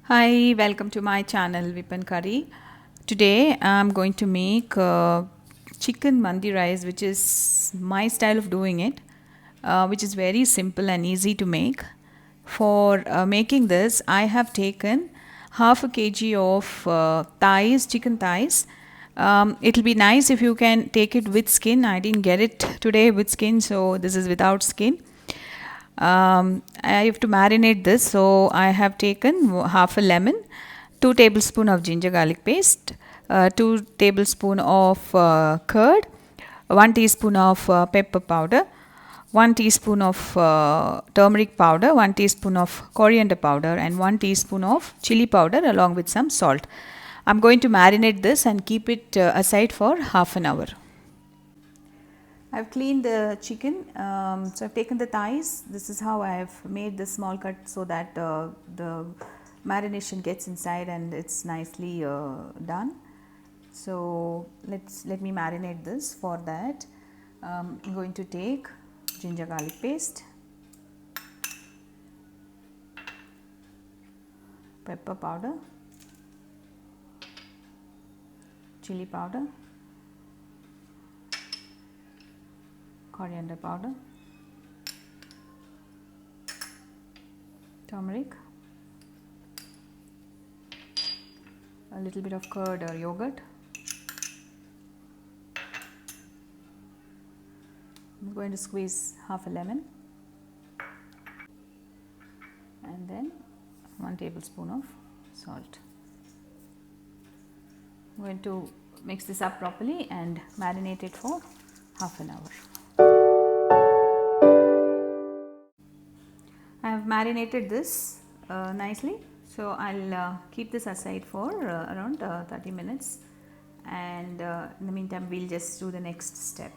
Hi, welcome to my channel Vipan Curry. Today I'm going to make chicken mandi rice, which is my style of doing it, which is very simple and easy to make. For making this, I have taken half a kg of thighs, chicken thighs. It'll be nice if you can take it with skin. I didn't get it today with skin, so this is without skin. I have to marinate this, so I have taken half a lemon, 2 tablespoon of ginger garlic paste, 2 tablespoon of curd, 1 teaspoon of pepper powder, 1 teaspoon of turmeric powder, 1 teaspoon of coriander powder, and 1 teaspoon of chili powder along with some salt. I'm going to marinate this and keep it aside for half an hour. I've cleaned the chicken, so I've taken the thighs. This is how I've made this small cut so that the marination gets inside and it's nicely done. So let me marinate this. For that, I'm going to take ginger garlic paste, pepper powder, chili powder, coriander powder, turmeric, a little bit of curd or yogurt. I'm going to squeeze half a lemon and then 1 tablespoon of salt. I'm going to mix this up properly and marinate it for half an hour. I have marinated this nicely, so I'll keep this aside for around 30 minutes, and in the meantime we'll just do the next step.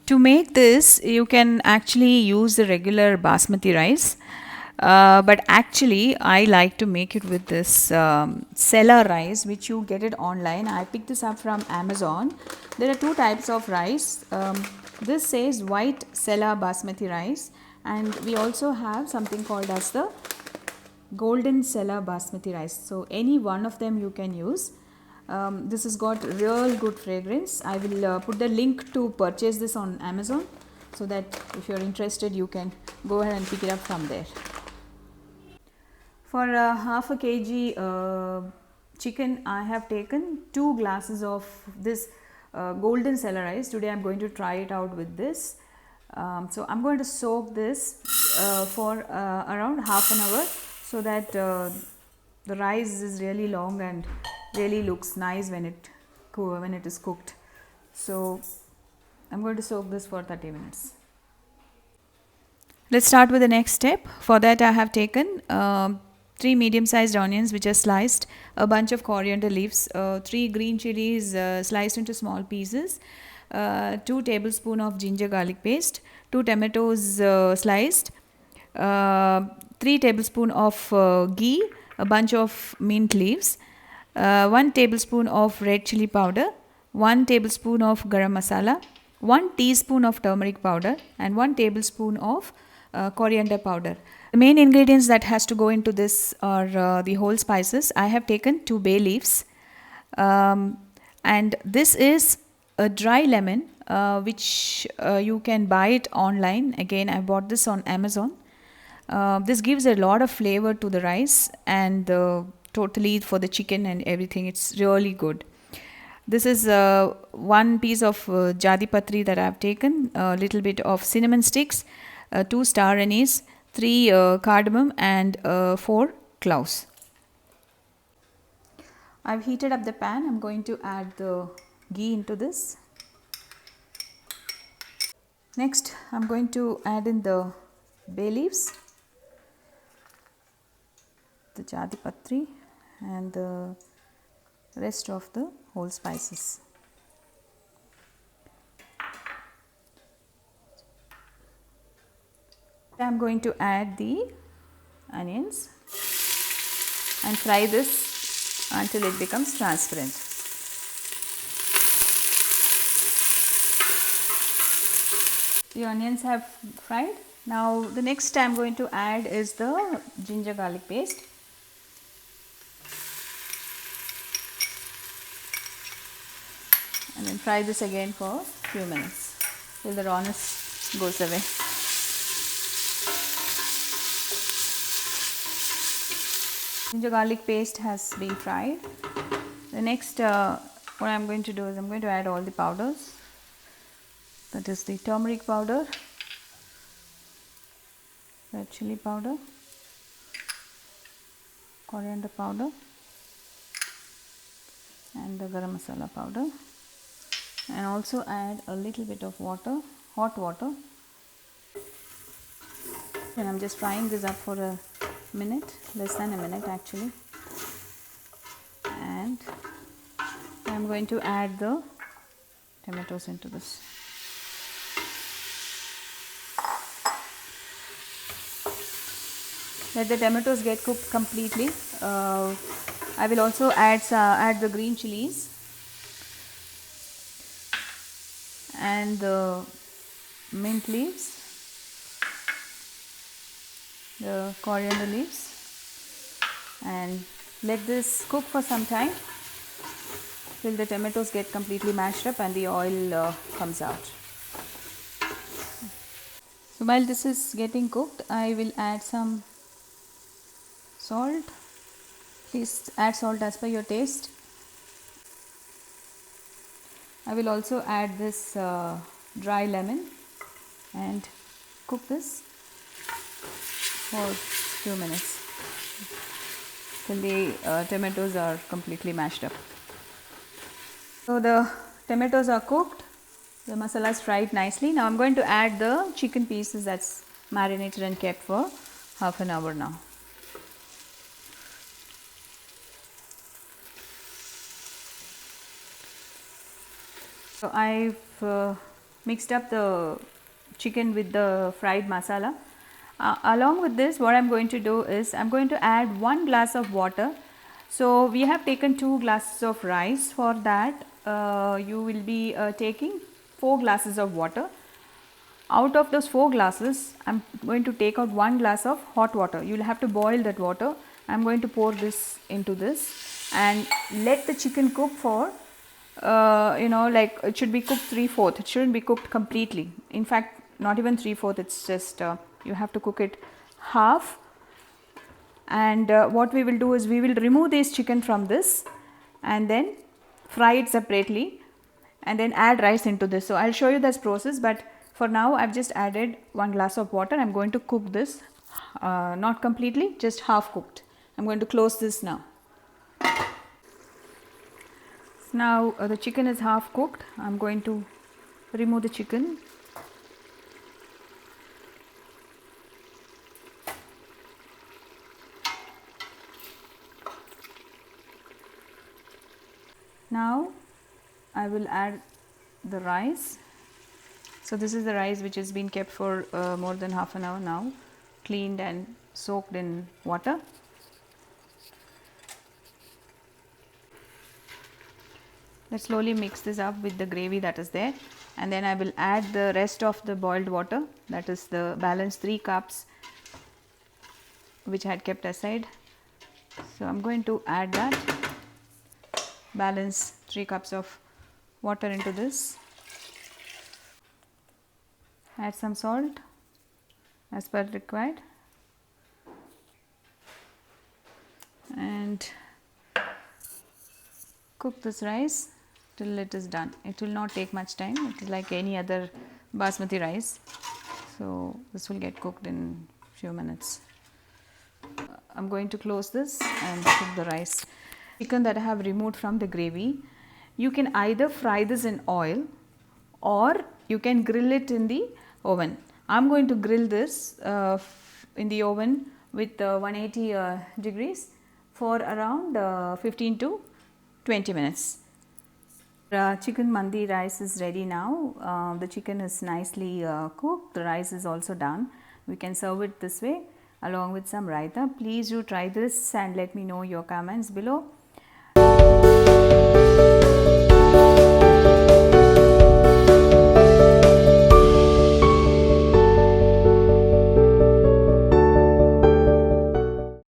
To make this, you can actually use the regular basmati rice, but actually I like to make it with this Sela rice, which you get it online. I picked this up from Amazon. There are two types of rice. This says white Sela basmati rice, and we also have something called as the golden Sela basmati rice. So any one of them you can use. This has got real good fragrance. I will put the link to purchase this on Amazon, so that if you're interested you can go ahead and pick it up from there. For half a kg chicken, I have taken 2 glasses of this golden Sela rice. Today I'm going to try it out with this. So I'm going to soak this for around half an hour, so that the rice is really long and really looks nice when it is cooked. So I'm going to soak this for 30 minutes. Let's start with the next step. For that, I have taken 3 medium-sized onions which are sliced, a bunch of coriander leaves, 3 green chilies sliced into small pieces, 2 tablespoons of ginger garlic paste, 2 tomatoes sliced, 3 tablespoons of ghee, a bunch of mint leaves, 1 tablespoon of red chili powder, 1 tablespoon of garam masala, 1 teaspoon of turmeric powder, and 1 tablespoon of coriander powder. The main ingredients that has to go into this are the whole spices. I have taken 2 bay leaves, and this is a dry lemon, which you can buy it online. Again, I bought this on Amazon. This gives a lot of flavor to the rice and totally for the chicken and everything. It's really good. This is 1 piece of jadi patri that I have taken, a little bit of cinnamon sticks, 2 star anise, 3 cardamom, and 4 cloves. I've heated up the pan. I'm going to add the ghee into this. Next, I'm going to add in the bay leaves, the jadi patri, and the rest of the whole spices. I'm going to add the onions and fry this until it becomes transparent. The onions have fried. Now the next I am going to add is the ginger garlic paste. and then fry this again for a few minutes till the rawness goes away. Ginger garlic paste has been fried. The next what I am going to do is I am going to add all the powders. That is the turmeric powder, red chili powder, coriander powder, and the garam masala powder, and also add a little bit of water, hot water, and I'm just frying this up for a minute, less than a minute actually, and I'm going to add the tomatoes into this. Let the tomatoes get cooked completely. I will also add the green chilies and the mint leaves, the coriander leaves, and let this cook for some time till the tomatoes get completely mashed up and the oil comes out. So while this is getting cooked, I will add some salt. Please add salt as per your taste. I will also add this dry lemon and cook this for a few minutes till the tomatoes are completely mashed up. So the tomatoes are cooked, the masala is fried nicely. Now I am going to add the chicken pieces that's marinated and kept for half an hour now. So I've mixed up the chicken with the fried masala. Along with this, what I'm going to do is I'm going to add 1 glass of water. So we have taken 2 glasses of rice. For that you will be taking 4 glasses of water. Out of those 4 glasses, I'm going to take out 1 glass of hot water. You will have to boil that water. I'm going to pour this into this and let the chicken cook for like it should be cooked 3/4. It shouldn't be cooked completely. In fact, not even 3/4. It's just you have to cook it half. And what we will do is we will remove this chicken from this and then fry it separately and then add rice into this. So I'll show you this process, but for now I've just added 1 glass of water. I'm going to cook this not completely, just half cooked. I'm going to close this now. Now the chicken is half cooked. I'm going to remove the chicken. Now I will add the rice. So this is the rice which has been kept for more than half an hour now, cleaned and soaked in water. Let's slowly mix this up with the gravy that is there, and then I will add the rest of the boiled water, that is the balance 3 cups which I had kept aside. So I'm going to add that balance 3 cups of water into this. Add some salt as per required and cook this rice till it is done. It will not take much time. It is like any other basmati rice. So this will get cooked in few minutes. I'm going to close this and cook the rice. Chicken that I have removed from the gravy, you can either fry this in oil or you can grill it in the oven. I'm going to grill this in the oven with 180 degrees for around 15 to 20 minutes. Chicken mandi rice is ready now. The chicken is nicely cooked. The rice is also done. We can serve it this way along with some raita. Please do try this and let me know your comments below.